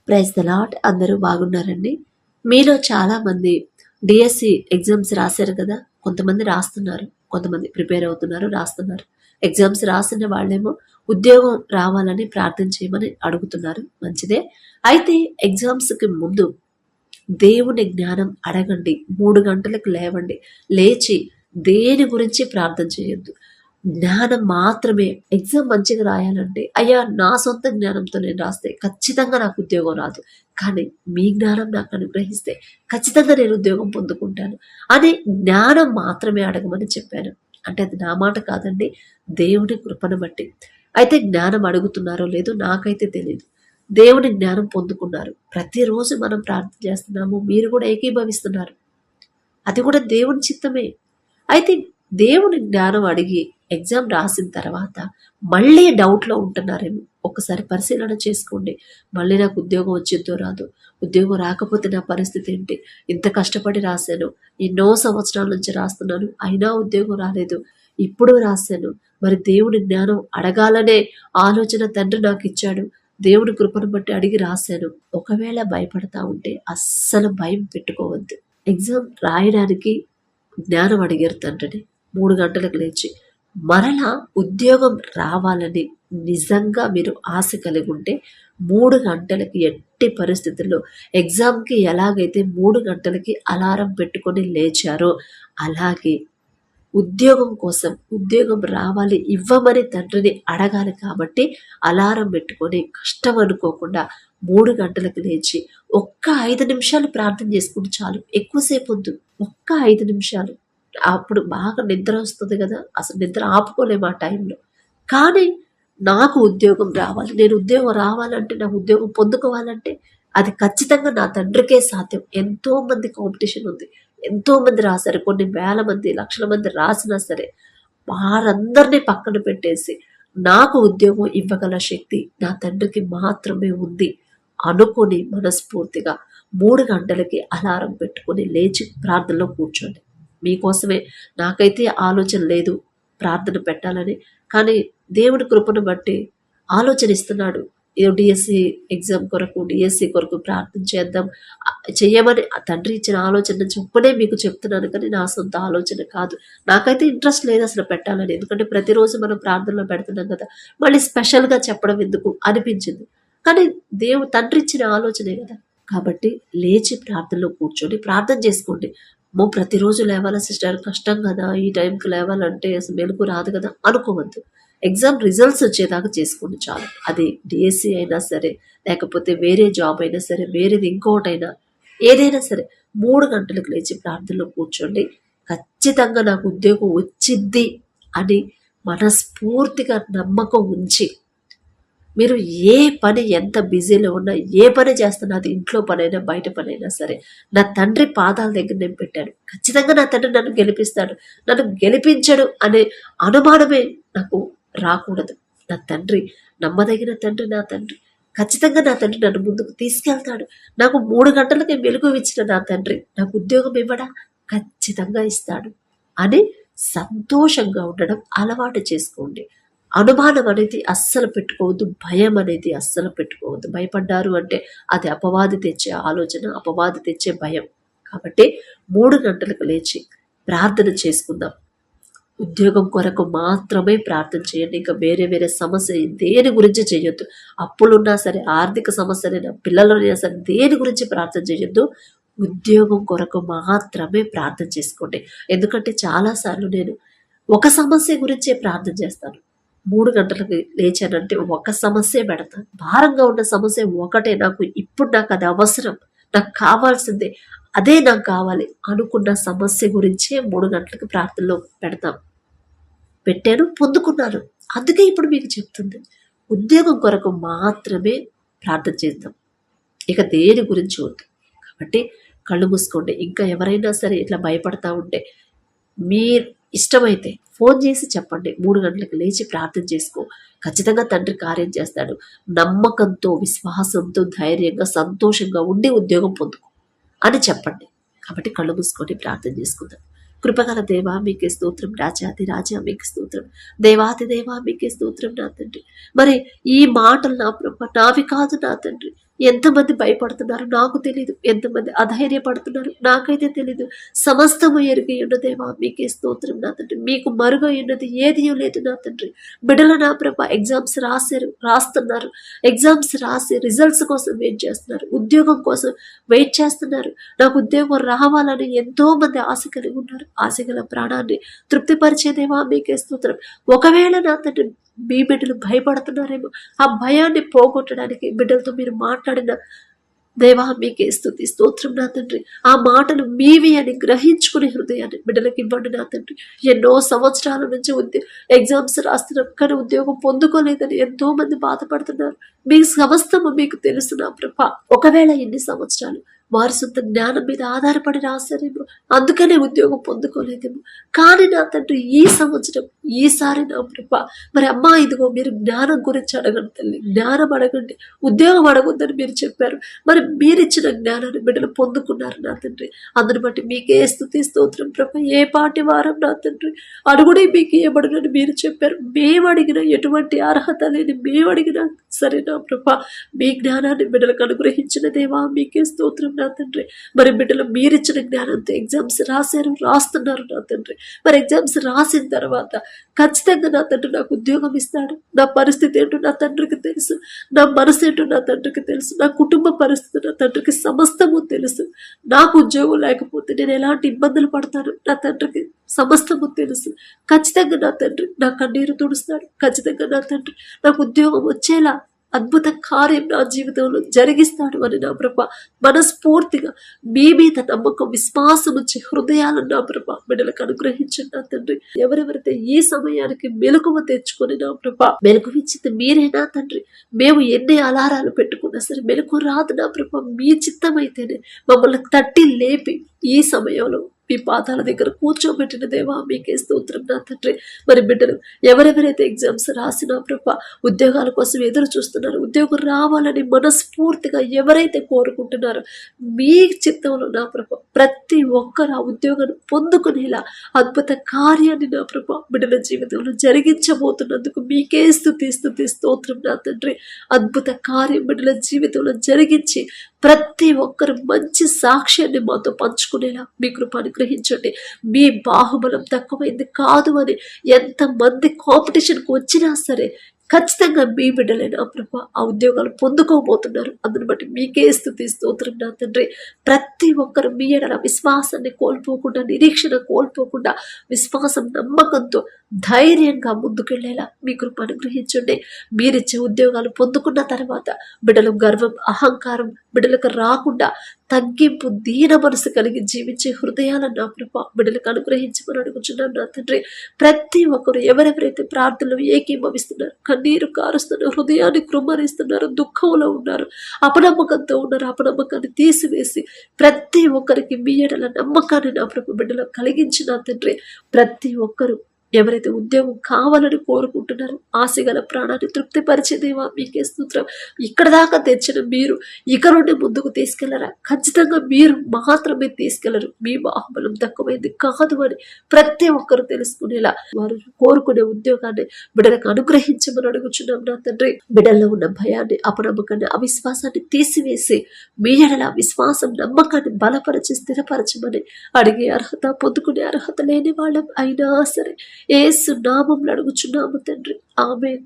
Praise the lord. అందరూ బాగున్నారండి. మీలో చాలా మంది డిఎస్సి ఎగ్జామ్స్ రాశారు కదా. కొంతమంది రాస్తున్నారు, కొంతమంది ప్రిపేర్ అవుతున్నారు, రాస్తున్నారు. ఎగ్జామ్స్ రాసిన వాళ్ళేమో ఉద్యోగం రావాలని ప్రార్థన చేయమని అడుగుతున్నారు. మంచిదే. అయితే ఎగ్జామ్స్కి ముందు దేవుని జ్ఞానం అడగండి. 3 గంటలకు లేవండి. లేచి దేని గురించి ప్రార్థన చేయొద్దు. జ్ఞానం మాత్రమే. ఎగ్జామ్ మంచిగా రాయాలంటే, అయ్యా నా సొంత జ్ఞానంతో నేను రాస్తే ఖచ్చితంగా నాకు ఉద్యోగం రాదు, కానీ మీ జ్ఞానం నాకు అనుగ్రహిస్తే ఖచ్చితంగా నేను ఉద్యోగం పొందుకుంటాను అని జ్ఞానం మాత్రమే అడగమని చెప్పాను. అంటే అది నా మాట కాదండి, దేవుని కృపను బట్టి. అయితే జ్ఞానం అడుగుతున్నారో లేదో నాకైతే తెలియదు. దేవుని జ్ఞానం పొందుకున్నారు. ప్రతిరోజు మనం ప్రార్థన చేస్తున్నాము, మీరు కూడా ఏకీభవిస్తున్నారు. అది కూడా దేవుని చిత్తమే. అయితే దేవుని జ్ఞానం అడిగి ఎగ్జామ్ రాసిన తర్వాత మళ్ళీ డౌట్లో ఉంటున్నారేమో, ఒకసారి పరిశీలన చేసుకోండి. మళ్ళీ నాకు ఉద్యోగం వచ్చిద్దో రాదు, ఉద్యోగం రాకపోతే నా పరిస్థితి ఏంటి, ఇంత కష్టపడి రాశాను, ఎన్నో సంవత్సరాల నుంచి రాస్తున్నాను, అయినా ఉద్యోగం రాలేదు, ఇప్పుడు రాశాను, మరి దేవుని జ్ఞానం అడగాలనే ఆలోచన తండ్రి నాకు ఇచ్చాడు, దేవుని కృపను బట్టి అడిగి రాశాను. ఒకవేళ భయపడతా ఉంటే అస్సలు భయం పెట్టుకోవద్దు. ఎగ్జామ్ రాయడానికి జ్ఞానం అడిగారు తండ్రిని. 3 గంటలకు లేచి మరలా ఉద్యోగం రావాలని నిజంగా మీరు ఆశ కలిగి ఉంటే 3 గంటలకి ఎట్టి పరిస్థితుల్లో ఎగ్జామ్కి ఎలాగైతే 3 గంటలకి అలారం పెట్టుకొని లేచారో అలాగే ఉద్యోగం కోసం ఉద్యోగం రావాలి, ఇవ్వమని తండ్రిని అడగాలి. కాబట్టి అలారం పెట్టుకొని కష్టం అనుకోకుండా 3 గంటలకు లేచి ఒక్క 5 నిమిషాలు ప్రార్థన చేసుకుంటే చాలు. ఎక్కువసేపు వద్దు, ఒక్క 5 నిమిషాలు. అప్పుడు బాగా నిద్ర వస్తుంది కదా, అసలు నిద్ర ఆపుకోలేము ఆ టైంలో. కానీ నాకు ఉద్యోగం రావాలి, నేను ఉద్యోగం రావాలంటే, నాకు ఉద్యోగం పొందుకోవాలంటే అది ఖచ్చితంగా నా తండ్రికే సాధ్యం. ఎంతో మంది కాంపిటీషన్ ఉంది, ఎంతో మంది రాశారు, కొన్ని వేల మంది, లక్షల మంది రాసినా సరే వారందరినీ పక్కన పెట్టేసి నాకు ఉద్యోగం ఇవ్వగల శక్తి నా తండ్రికి మాత్రమే ఉంది అనుకొని మనస్ఫూర్తిగా 3 గంటలకి అలారం పెట్టుకొని లేచి ప్రార్థనలో కూర్చోండి. మీకోసమే. నాకైతే ఆలోచన లేదు ప్రార్థన పెట్టాలని, కానీ దేవుడి కృపను బట్టి ఆలోచన ఇస్తున్నాడు. డిఎస్సి ఎగ్జామ్ కొరకు, డిఎస్సి కొరకు ప్రార్థన చేద్దాం చెయ్యమని తండ్రి ఇచ్చిన ఆలోచన చొప్పునే మీకు చెప్తున్నాను, కానీ నా సొంత ఆలోచన కాదు. నాకైతే ఇంట్రెస్ట్ లేదు అసలు పెట్టాలని, ఎందుకంటే ప్రతిరోజు మనం ప్రార్థనలో పెడుతున్నాం కదా, మళ్ళీ స్పెషల్గా చెప్పడం ఎందుకు అనిపించింది. కానీ తండ్రి ఇచ్చిన ఆలోచనే కదా. కాబట్టి లేచి ప్రార్థనలో కూర్చొని ప్రార్థన చేసుకోండి. ప్రతిరోజు లేవాలా సిస్టర్, కష్టం కదా, ఈ టైంకి లేవాలంటే అసలు మెలకు రాదు కదా అనుకోవద్దు. ఎగ్జామ్ రిజల్ట్స్ వచ్చేదాకా చేసుకోండి చాలు. అది డిఎస్సి అయినా సరే, లేకపోతే వేరే జాబ్ అయినా సరే, వేరేది ఇంకోటైనా, ఏదైనా సరే 3 గంటలకు లేచి ప్రార్థనలో కూర్చోండి. ఖచ్చితంగా నాకు ఉద్యోగం వచ్చిద్ది అని మనస్ఫూర్తిగా నమ్మకం ఉంచి మీరు ఏ పని, ఎంత బిజీలో ఉన్నా, ఏ పని చేస్తున్నా, అది ఇంట్లో పనైనా బయట పనైనా సరే, నా తండ్రి పాదాల దగ్గర నేను పెట్టాను, ఖచ్చితంగా నా తండ్రి నన్ను గెలిపిస్తాడు, నన్ను గెలిపించడు అనే అనుమానమే నాకు రాకూడదు. నా తండ్రి నమ్మదగిన తండ్రి, నా తండ్రి ఖచ్చితంగా, నా తండ్రి నన్ను ముందుకు తీసుకెళ్తాడు. నాకు 3 గంటలకే మెలకువ ఇచ్చిన నా తండ్రి నాకు ఉద్యోగం ఇవ్వడా, ఖచ్చితంగా ఇస్తాడు అని సంతోషంగా ఉండడం అలవాటు చేసుకోండి. అనుమానం అనేది అస్సలు పెట్టుకోవద్దు, భయం అనేది అస్సలు పెట్టుకోవద్దు. భయపడ్డారు అంటే అది అపవాది తెచ్చే ఆలోచన, అపవాది తెచ్చే భయం. కాబట్టి 3 గంటలకు లేచి ప్రార్థన చేసుకుందాం. ఉద్యోగం కొరకు మాత్రమే ప్రార్థన చేయండి. ఇంకా వేరే వేరే సమస్య దేని గురించి చేయొద్దు. అప్పులున్నా సరే, ఆర్థిక సమస్యలైనా, పిల్లలైనా సరే, దేని గురించి ప్రార్థన చేయొద్దు. ఉద్యోగం కొరకు మాత్రమే ప్రార్థన చేసుకోండి. ఎందుకంటే చాలాసార్లు నేను ఒక సమస్య గురించే ప్రార్థన చేస్తాను. 3 గంటలకు లేచానంటే ఒక సమస్య పెడతాను. భారంగా ఉన్న సమస్య ఒకటే, నాకు అది అవసరం, నాకు కావాల్సిందే, అదే నాకు కావాలి అనుకున్న సమస్య గురించే 3 గంటలకు ప్రార్థనలో పెట్టాను, పొందుకున్నాను. అందుకే ఇప్పుడు మీకు చెప్తుంది, ఉద్యోగం కొరకు మాత్రమే ప్రార్థన చేద్దాం, ఇక దేని గురించి వద్దు. కాబట్టి కళ్ళు మూసుకోండి. ఇంకా ఎవరైనా సరే ఇట్లా భయపడతా ఉంటే మీ ఇష్టమైతే ఫోన్ చేసి చెప్పండి, 3 గంటలకు లేచి ప్రార్థన చేసుకో, ఖచ్చితంగా తండ్రి కార్యం చేస్తాడు, నమ్మకంతో, విశ్వాసంతో, ధైర్యంగా, సంతోషంగా ఉండి ఉద్యోగం పొందుకో అని చెప్పండి. కాబట్టి కళ్ళు మూసుకొని ప్రార్థన చేసుకుందాం. కృపగల దేవా మీకే స్తోత్రం, రాజాది రాజా మీకు స్తోత్రం, దేవాది దేవా మీకే స్తోత్రం నా తండ్రి. మరి ఈ మాటలు నా ప్రభు నావి కాదు నా తండ్రి, ఎంతమంది భయపడుతున్నారు నాకు తెలీదు, ఎంతమంది అధైర్యపడుతున్నారు నాకైతే తెలీదు. సమస్తము ఎరిగి ఉన్న దేవా మీకే స్తోత్రం నా తండ్రి. మీకు మరుగై ఉన్నది ఏది లేదు నా తండ్రి. బిడ్డలు నా ప్రభ ఎగ్జామ్స్ రాస్తున్నారు, ఎగ్జామ్స్ రాసి రిజల్ట్స్ కోసం వెయిట్ చేస్తున్నారు, ఉద్యోగం కోసం వెయిట్ చేస్తున్నారు. నాకు ఉద్యోగం రావాలని ఎంతో మంది ఆశ కలిగి ఉన్నారు. ఆశ గల ప్రాణాన్ని తృప్తిపరిచేదేవా మీకే స్తోత్రం. ఒకవేళ నా తండ్రి మీ బిడ్డలు భయపడుతున్నారేమో, ఆ భయాన్ని పోగొట్టడానికి బిడ్డలతో మీరు మాట్లాడిన దేవా మీకే స్తుతి స్తోత్రం నా తండ్రి. ఆ మాటలు మీవి అని గ్రహించుకునే హృదయాన్ని బిడ్డలకు ఇవ్వండి నా తండ్రి. ఎన్నో సంవత్సరాల నుంచి ఎగ్జామ్స్ రాస్తున్నాం కానీ ఉద్యోగం పొందుకోలేదని ఎంతో మంది బాధపడుతున్నారు. మీ సమస్తము మీకు తెలుసు నా ప్రభ. ఒకవేళ ఎన్ని సంవత్సరాలు వారి సొంత జ్ఞానం మీద ఆధారపడి రాశారేమో, అందుకనే ఉద్యోగం పొందుకోలేదేమో. కానీ నా తండ్రి ఈ సంవత్సరం ఈసారి నా ప్రభ మరి అమ్మా ఇదిగో మీరు జ్ఞానం గురించి అడగండి తల్లి, జ్ఞానం అడగండి, ఉద్యోగం అడగొద్దని మీరు చెప్పారు. మరి మీరిచ్చిన జ్ఞానాన్ని బిడ్డలు పొందుకున్నారు నా తండ్రి. అందుని బట్టి మీకే స్తుతి స్తోత్రం ప్రభ. ఏ పాటి వారం నా తండ్రి అడుగుడే మీకు ఇవ్వబడునని మీరు చెప్పారు. మేము అడిగిన ఎటువంటి అర్హత లేని మేము అడిగినా సరే నా ప్రభ మీ జ్ఞానాన్ని బిడ్డలకు అనుగ్రహించిన దేవా మీకే స్తోత్రం నా తండ్రి. మరి బిడ్డలు మీరిచ్చిన జ్ఞానంతో ఎగ్జామ్స్ రాస్తున్నారు నా తండ్రి. మరి ఎగ్జామ్స్ రాసిన తర్వాత ఖచ్చితంగా నా తండ్రి నాకు ఉద్యోగం ఇస్తాడు. నా పరిస్థితి ఏంటో నా తండ్రికి తెలుసు, నా మనసు ఏంటో నా తండ్రికి తెలుసు, నా కుటుంబ పరిస్థితి నా తండ్రికి సమస్తము తెలుసు. నాకు ఉద్యోగం లేకపోతే నేను ఎలాంటి ఇబ్బందులు పడతాను నా తండ్రికి సమస్తము తెలుసు. ఖచ్చితంగా నా తండ్రి నా కన్నీరు తుడుస్తాడు. ఖచ్చితంగా నా తండ్రి నాకు ఉద్యోగం వచ్చేలా అద్భుత కార్యం నా జీవితంలో జరిగిస్తాడు అని నా ప్రభ మనస్ఫూర్తిగా మీ మీద నమ్మకం విశ్వాసం వచ్చి హృదయాలను నా ప్రభ బిడ్డలకు అనుగ్రహించండి నా తండ్రి. ఎవరెవరైతే ఈ సమయానికి మెలకువ తెచ్చుకొని నా ప్రభ మెలకువ ఇచ్చింది మీరే నా తండ్రి. మేము ఎన్ని అలారాలు పెట్టుకున్నా సరే మెలకు రాదు నా ప్రభ. మీ చిత్తమైతేనే మమ్మల్ని తట్టి లేపి ఈ సమయంలో మీ పాదాల దగ్గర కూర్చోబెట్టిన దేవా మీకే స్తోత్రం నా తండ్రి. మరి బిడ్డలు ఎవరెవరైతే ఎగ్జామ్స్ రాసినా ప్రభ ఉద్యోగాల కోసం ఎదురు చూస్తున్నారు, ఉద్యోగం రావాలని మనస్ఫూర్తిగా ఎవరైతే కోరుకుంటున్నారో మీ చిత్తంలో నా ప్రభ ప్రతి ఒక్కరు ఆ ఉద్యోగాన్ని పొందుకునేలా అద్భుత కార్యాన్ని నా ప్రభ బిడ్డల జీవితంలో జరిగించబోతున్నందుకు మీకే స్తుతి స్తోత్రం నా తండ్రి. అద్భుత కార్యం బిడ్డల జీవితంలో జరిగించి ప్రతి ఒక్కరు మంచి సాక్ష్యాన్ని మాతో పంచుకునేలా మీ కృప అనుగ్రహించండి. మీ బాహుబలం తక్కువైంది కాదు అని ఎంతమంది కాంపిటీషన్కి వచ్చినా సరే ఖచ్చితంగా మీ బిడ్డలైన ప్రభ ఆ ఉద్యోగాలు పొందుకోబోతున్నారు. అందుని బట్టి మీకే స్తుతి స్తోత్రం నా తండ్రి. ప్రతి ఒక్కరు మీ ఎడల విశ్వాసాన్ని కోల్పోకుండా, నిరీక్షణ కోల్పోకుండా, విశ్వాసం నమ్మకంతో ధైర్యంగా ముందుకెళ్లేలా మీ కృప అనుగ్రహించండి. మీరిచ్చే ఉద్యోగాలు పొందుకున్న తర్వాత బిడ్డలు గర్వం అహంకారం బిడ్డలకు రాకుండా తగ్గింపు దీన మనసు కలిగి జీవించే హృదయాలను నా ప్రభ బిడ్డలకు అనుగ్రహించమని అడుగుచున్నాను నా తండ్రి. ప్రతి ఒక్కరు ఎవరెవరైతే ప్రార్థనలు ఏకీభవిస్తున్నారు, కన్నీరు కారుస్తున్నారు, హృదయాన్ని కృమ్మరిస్తున్నారు, దుఃఖంలో ఉన్నారు, అపనమ్మకంతో ఉన్నారు, అపనమ్మకాన్ని తీసివేసి ప్రతి ఒక్కరికి మీ ఎడల నమ్మకాన్ని నా ప్రభ బిడ్డలకు కలిగించిన తండ్రి. ప్రతి ఒక్కరు ఎవరైతే ఉద్యోగం కావాలని కోరుకుంటున్నారో ఆశగల ప్రాణాన్ని తృప్తిపరిచేదేవా మీకే స్తోత్రం. ఇక్కడ దాకా తెచ్చిన మీరు ఇక నుండి ముందుకు తీసుకెళ్లరా? ఖచ్చితంగా మీరు మాత్రమే తీసుకెళ్లరు. మీ బాహుబలం తక్కువైంది కాదు అని ప్రతి ఒక్కరు తెలుసుకునేలా వారు కోరుకునే ఉద్యోగాన్ని బిడ్డలకు అనుగ్రహించమని అడుగుచున్నాం నా తండ్రి. బిడ్డల్లో ఉన్న భయాన్ని అపనమ్మకాన్ని అవిశ్వాసాన్ని తీసివేసి మీ ఎడల విశ్వాసం నమ్మకాన్ని బలపరిచి స్థిరపరచమని అడిగే అర్హత పొందుకునే అర్హత లేని వాళ్ళం అయినా సరే యేసు నామములో అడుగుచున్నాము తండ్రి. ఆమేన్.